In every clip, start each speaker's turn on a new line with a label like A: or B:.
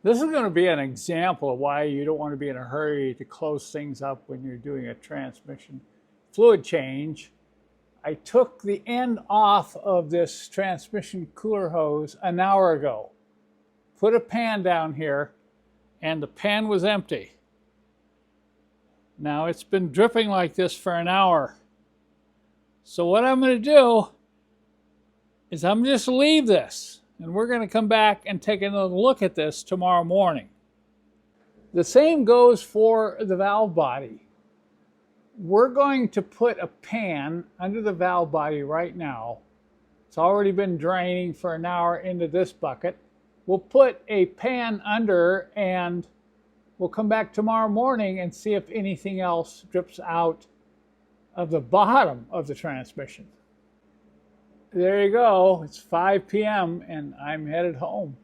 A: This is going to be an example of why you don't want to be in a hurry to close things up when you're doing a transmission fluid change. I took the end off of this transmission cooler hose an hour ago. Put a pan down here, and the pan was empty. Now it's been dripping like this for an hour. So what I'm going to do is I'm just leave this, and we're going to come back and take another look at this tomorrow morning. The same goes for the valve body. We're going to put a pan under the valve body right now. It's already been draining for an hour into this bucket. We'll put a pan under, and we'll come back tomorrow morning and see if anything else drips out of the bottom of the transmission. There you go. It's 5 p.m. and I'm headed home.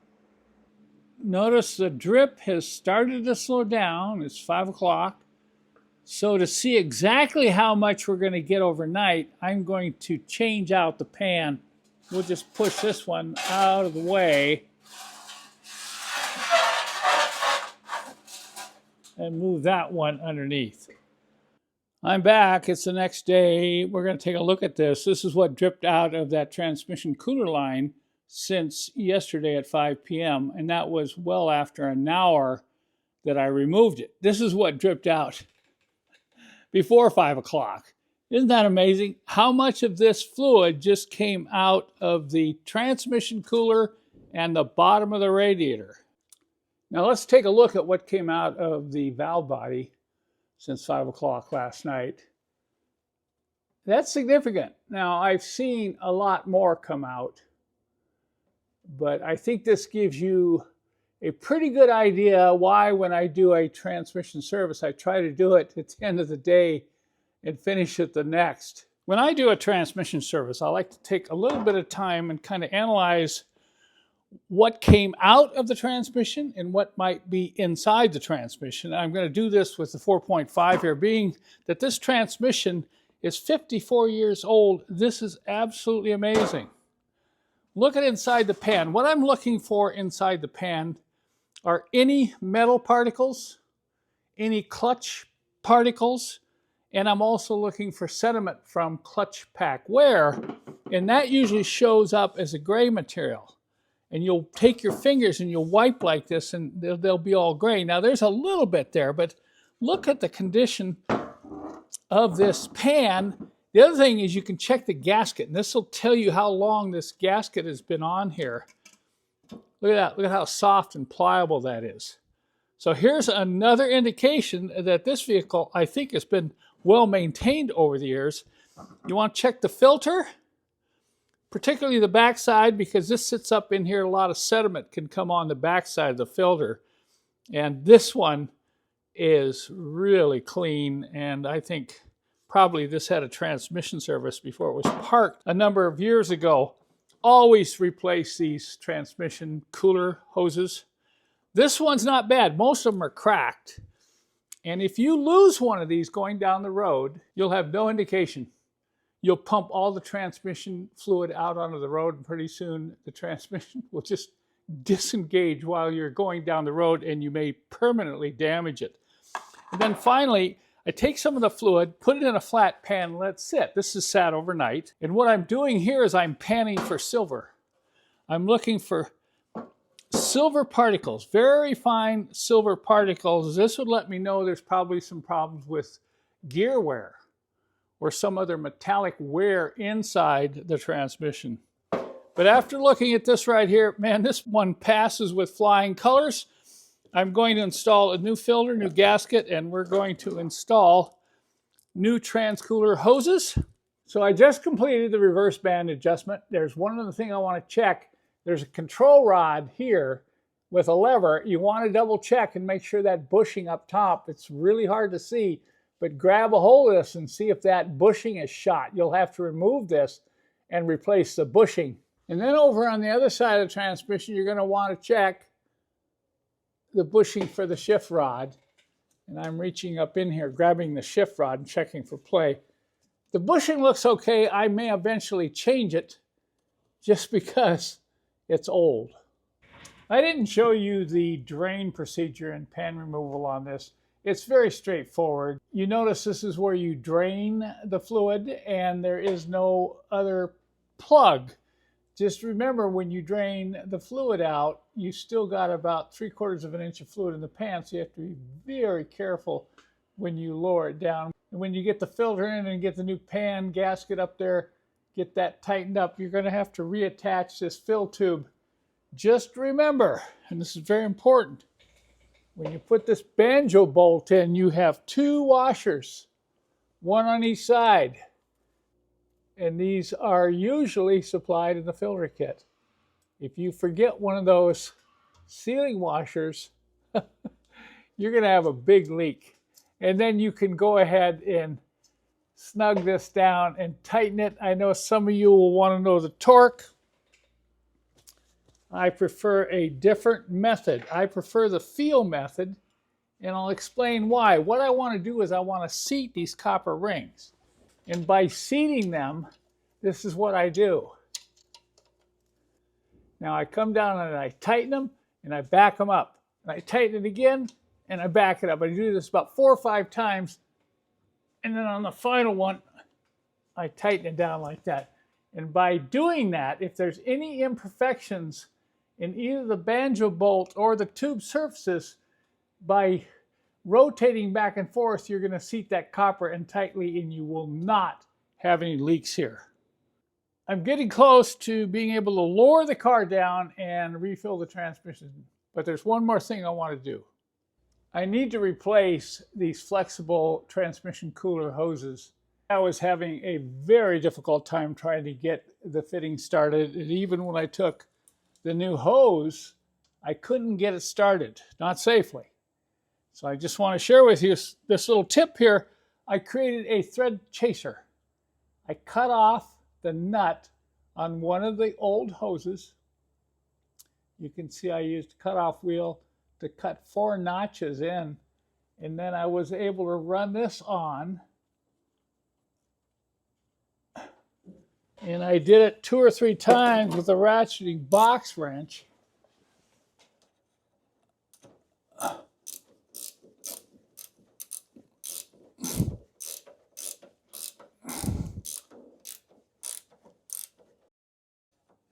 A: Notice the drip has started to slow down. It's 5 o'clock. So to see exactly how much we're going to get overnight, I'm going to change out the pan. We'll just push this one out of the way and move that one underneath. I'm back. It's the next day. We're going to take a look at this. This is what dripped out of that transmission cooler line since yesterday at 5 p.m. And that was well after an hour that I removed it. This is what dripped out before 5 o'clock. Isn't that amazing? How much of this fluid just came out of the transmission cooler and the bottom of the radiator? Now let's take a look at what came out of the valve body since 5 o'clock last night. That's significant. Now, I've seen a lot more come out, but I think this gives you a pretty good idea why when I do a transmission service, I try to do it at the end of the day and finish it the next. When I do a transmission service, I like to take a little bit of time and kind of analyze what came out of the transmission and what might be inside the transmission. I'm going to do this with the 4.5 here, being that this transmission is 54 years old. This is absolutely amazing. Look at inside the pan. What I'm looking for inside the pan are any metal particles, any clutch particles, and I'm also looking for sediment from clutch pack wear, and that usually shows up as a gray material. And you'll take your fingers and you'll wipe like this and they'll be all gray. Now there's a little bit there, but look at the condition of this pan. The other thing is you can check the gasket, and this will tell you how long this gasket has been on here. Look at that. Look at how soft and pliable that is. So here's another indication that this vehicle, I think, has been well maintained over the years. You want to check the filter, particularly the backside, because this sits up in here. A lot of sediment can come on the backside of the filter. And this one is really clean, and I think probably this had a transmission service before it was parked a number of years ago. Always replace these transmission cooler hoses. This one's not bad. Most of them are cracked. And if you lose one of these going down the road, you'll have no indication. You'll pump all the transmission fluid out onto the road, and pretty soon the transmission will just disengage while you're going down the road, and you may permanently damage it. And then finally, I take some of the fluid, put it in a flat pan, and let it sit. This is sat overnight. And what I'm doing here is I'm panning for silver. I'm looking for silver particles, very fine silver particles. This would let me know there's probably some problems with gear wear or some other metallic wear inside the transmission. But after looking at this right here, man, this one passes with flying colors. I'm going to install a new filter, new gasket, and we're going to install new transcooler hoses. So I just completed the reverse band adjustment. There's one other thing I want to check. There's a control rod here with a lever. You want to double check and make sure that bushing up top, it's really hard to see, but grab a hold of this and see if that bushing is shot. You'll have to remove this and replace the bushing. And then over on the other side of the transmission, you're going to want to check the bushing for the shift rod. And I'm reaching up in here, grabbing the shift rod and checking for play. The bushing looks okay. I may eventually change it just because it's old. I didn't show you the drain procedure and pan removal on this. It's very straightforward. You notice this is where you drain the fluid and there is no other plug. Just remember, when you drain the fluid out, you still got about 3/4 of an inch of fluid in the pan, so you have to be very careful when you lower it down. And when you get the filter in and get the new pan gasket up there, get that tightened up, you're going to have to reattach this fill tube. Just remember, and this is very important, when you put this banjo bolt in, you have 2 washers, one on each side. And these are usually supplied in the filter kit. If you forget one of those sealing washers, you're going to have a big leak. And then you can go ahead and snug this down and tighten it. I know some of you will want to know the torque. I prefer a different method. I prefer the feel method, and I'll explain why. What I want to do is I want to seat these copper rings. And by seating them, this is what I do. Now I come down and I tighten them and I back them up. And I tighten it again and I back it up. I do this about 4 or 5 times. And then on the final one, I tighten it down like that. And by doing that, if there's any imperfections in either the banjo bolt or the tube surfaces, by rotating back and forth, you're going to seat that copper in tightly and you will not have any leaks here. I'm getting close to being able to lower the car down and refill the transmission, but there's one more thing I want to do. I need to replace these flexible transmission cooler hoses. I was having a very difficult time trying to get the fitting started, and even when I took the new hose, I couldn't get it started, not safely. So I just want to share with you this little tip here. I created a thread chaser. I cut off the nut on one of the old hoses. You can see I used a cutoff wheel to cut 4 notches in, and then I was able to run this on. And I did it 2 or 3 times with a ratcheting box wrench.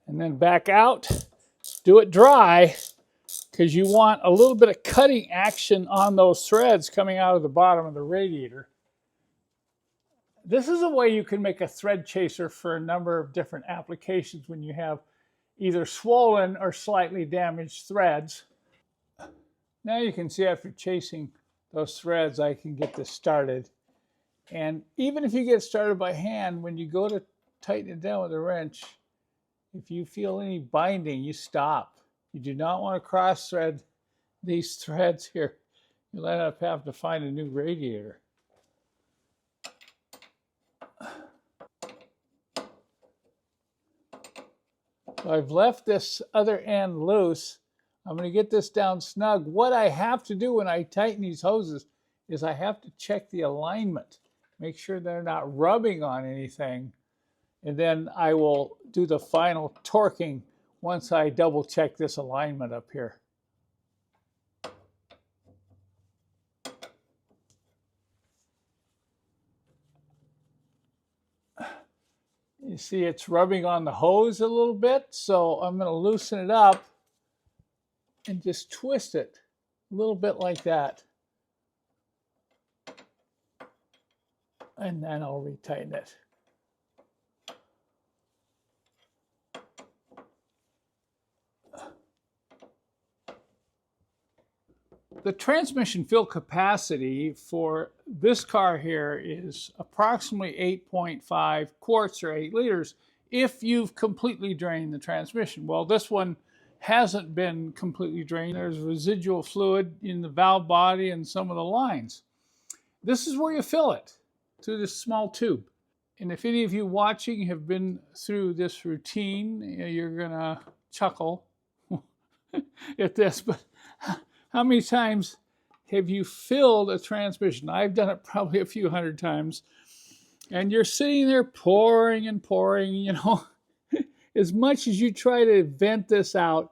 A: And then back out, do it dry, because you want a little bit of cutting action on those threads coming out of the bottom of the radiator. This is a way you can make a thread chaser for a number of different applications when you have either swollen or slightly damaged threads. Now you can see after chasing those threads, I can get this started. And even if you get started by hand, when you go to tighten it down with a wrench, if you feel any binding, you stop. You do not want to cross thread these threads here. You'll end up having to find a new radiator. So I've left this other end loose. I'm going to get this down snug. What I have to do when I tighten these hoses is I have to check the alignment. Make sure they're not rubbing on anything. And then I will do the final torquing once I double check this alignment up here. You see it's rubbing on the hose a little bit, so I'm going to loosen it up and just twist it a little bit like that. And then I'll retighten it. The transmission fill capacity for this car here is approximately 8.5 quarts or 8 liters if you've completely drained the transmission. Well, this one hasn't been completely drained. There's residual fluid in the valve body and some of the lines. This is where you fill it, through this small tube. And if any of you watching have been through this routine, you're gonna chuckle at this, but how many times have you filled a transmission? I've done it probably a few hundred times. And you're sitting there pouring and pouring, you know. As much as you try to vent this out,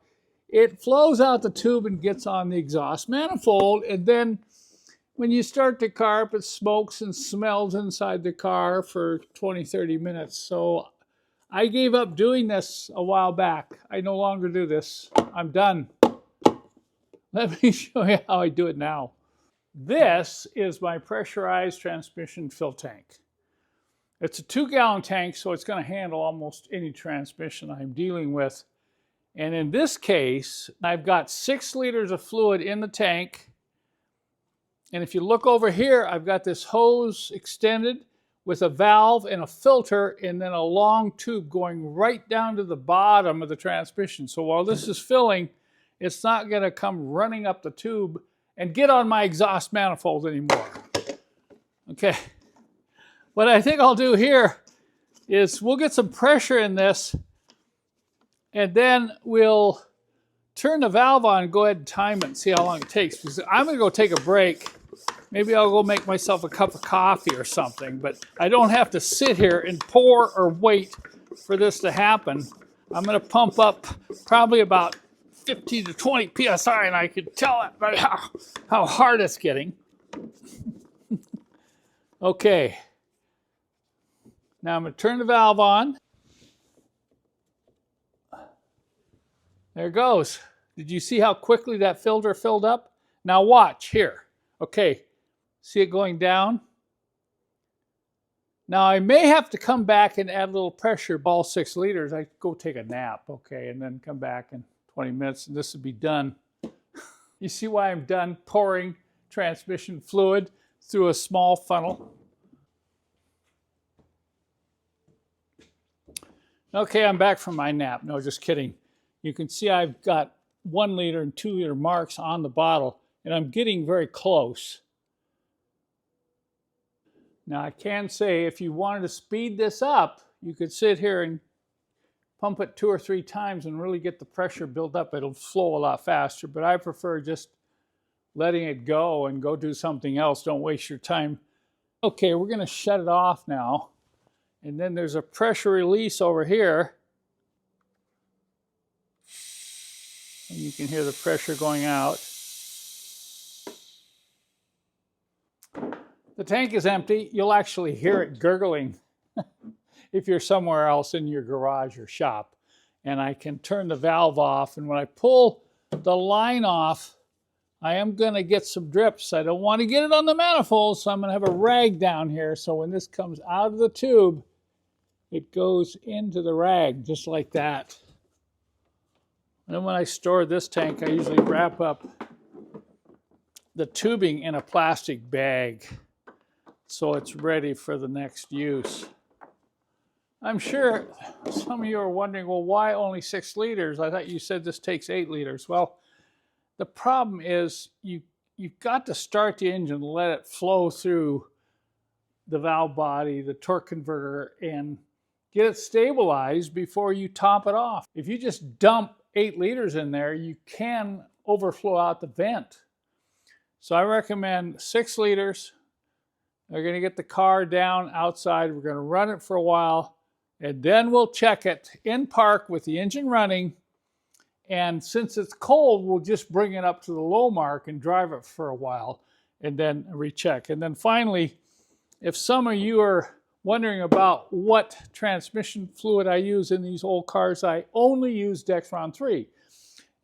A: it flows out the tube and gets on the exhaust manifold. And then when you start the car up, it smokes and smells inside the car for 20, 30 minutes. So I gave up doing this a while back. I no longer do this. I'm done. Let me show you how I do it now. This is my pressurized transmission fill tank. It's a 2-gallon tank, so it's going to handle almost any transmission I'm dealing with. And in this case, I've got 6 liters of fluid in the tank. And if you look over here, I've got this hose extended with a valve and a filter, and then a long tube going right down to the bottom of the transmission. So while this is filling, it's not going to come running up the tube and get on my exhaust manifold anymore. Okay. What I think I'll do here is we'll get some pressure in this, and then we'll turn the valve on and go ahead and time it and see how long it takes. Because I'm going to go take a break. Maybe I'll go make myself a cup of coffee or something, but I don't have to sit here and pour or wait for this to happen. I'm going to pump up probably about 15 to 20 psi, and I can tell it by how hard it's getting. Okay. Now I'm going to turn the valve on. There it goes. Did you see how quickly that filter filled up? Now watch here. Okay. See it going down? Now I may have to come back and add a little pressure, all 6 liters. I go take a nap, okay, and then come back in 20 minutes and this will be done. You see why I'm done pouring transmission fluid through a small funnel? Okay, I'm back from my nap. No, just kidding. You can see I've got 1 liter and 2 liter marks on the bottle, and I'm getting very close. Now I can say if you wanted to speed this up, you could sit here and pump it 2 or 3 times and really get the pressure built up. It'll flow a lot faster, but I prefer just letting it go and go do something else. Don't waste your time. Okay, we're going to shut it off now. And then there's a pressure release over here. And you can hear the pressure going out. The tank is empty. You'll actually hear it gurgling if you're somewhere else in your garage or shop. And I can turn the valve off. And when I pull the line off, I am going to get some drips. I don't want to get it on the manifold, so I'm going to have a rag down here. So when this comes out of the tube, it goes into the rag just like that. And then when I store this tank, I usually wrap up the tubing in a plastic bag so it's ready for the next use. I'm sure some of you are wondering, well, why only 6 liters? I thought you said this takes 8 liters. Well, the problem is you've got to start the engine and let it flow through the valve body, the torque converter, and get it stabilized before you top it off. If you just dump 8 liters in there, you can overflow out the vent. So I recommend 6 liters. We're going to get the car down outside. We're going to run it for a while, and then we'll check it in park with the engine running. And since it's cold, we'll just bring it up to the low mark and drive it for a while and then recheck. And then finally, if some of you are wondering about what transmission fluid I use in these old cars, I only use Dexron 3.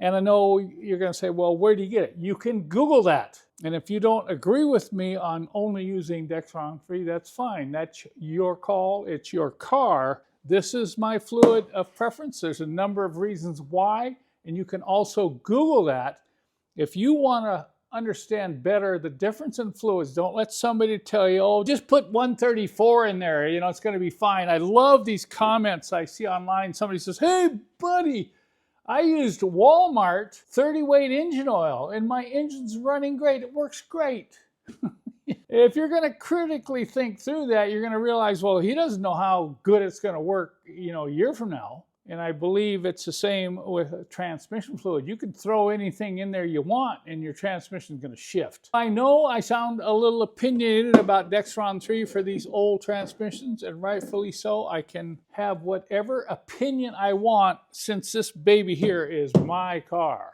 A: And I know you're going to say, well, where do you get it? You can Google that. And if you don't agree with me on only using Dexron 3, that's fine. That's your call. It's your car. This is my fluid of preference. There's a number of reasons why, and you can also Google that. If you want to understand better the difference in fluids, don't let somebody tell you, oh, just put 134 in there, you know, it's going to be fine. I love these comments I see online. Somebody says, hey, buddy, I used Walmart 30 weight engine oil and my engine's running great. It works great. If you're going to critically think through that, you're going to realize, well, he doesn't know how good it's going to work, you know, a year from now. And I believe it's the same with transmission fluid. You can throw anything in there you want and your transmission is going to shift. I know I sound a little opinionated about Dexron 3 for these old transmissions, and rightfully so. I can have whatever opinion I want since this baby here is my car.